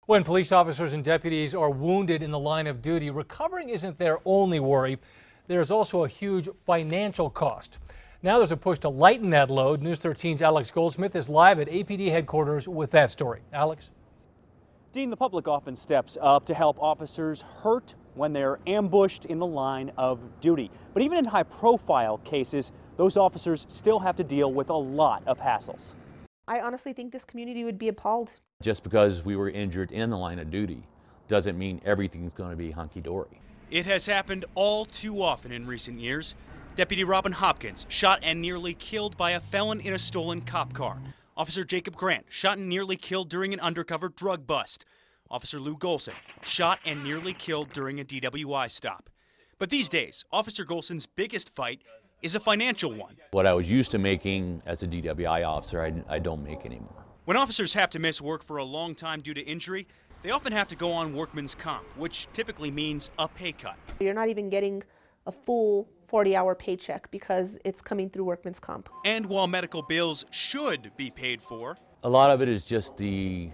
When police officers and deputies are wounded in the line of duty, recovering isn't their only worry. There's also a huge financial cost. Now there's a push to lighten that load. News 13's Alex Goldsmith is live at APD headquarters with that story. Alex? Dean, the public often steps up to help officers hurt when they're ambushed in the line of duty. But even in high-profile cases, those officers still have to deal with a lot of hassles. I honestly think this community would be appalled. Just because we were injured in the line of duty doesn't mean everything's going to be hunky-dory. It has happened all too often in recent years. Deputy Robin Hopkins shot and nearly killed by a felon in a stolen cop car. Officer Jacob Grant shot and nearly killed during an undercover drug bust. Officer Lou Golson shot and nearly killed during a DWI stop. But these days, Officer Golson's biggest fight is a financial one. What I was used to making as a DWI officer, I don't make anymore. When officers have to miss work for a long time due to injury, they often have to go on workman's comp, which typically means a pay cut. You're not even getting a full 40-hour paycheck because it's coming through workman's comp. And while medical bills should be paid for, a lot of it is just the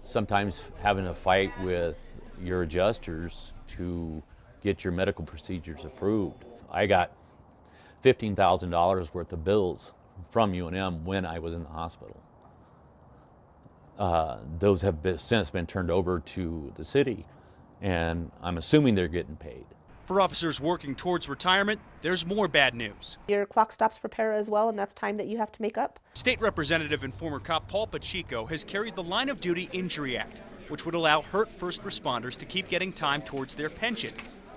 sometimes having a fight with your adjusters to get your medical procedures approved. I got $15,000 worth of bills from UNM when I was in the hospital. Those have since been turned over to the city, and I'm assuming they're getting paid. For officers working towards retirement, there's more bad news. Your clock stops for para as well, and that's time that you have to make up. State Representative and former cop Paul Pacheco has carried the Line of Duty Injury Act, which would allow hurt first responders to keep getting time towards their pension.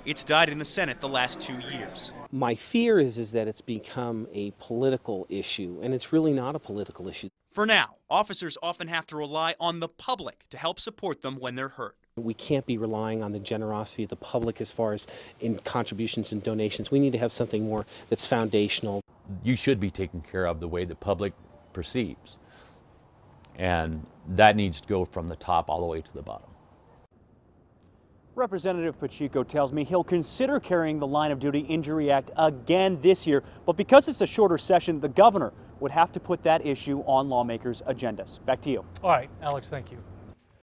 It's died in the Senate the last 2 years. My fear is that it's become a political issue, and it's really not a political issue. For now, officers often have to rely on the public to help support them when they're hurt. We can't be relying on the generosity of the public as far as in contributions and donations. We need to have something more that's foundational. You should be taken care of the way the public perceives, and that needs to go from the top all the way to the bottom. Representative Pacheco tells me he'll consider carrying the Line of Duty Injury Act again this year, but because it's a shorter session, the governor would have to put that issue on lawmakers' agendas. Back to you. All right, Alex, thank you.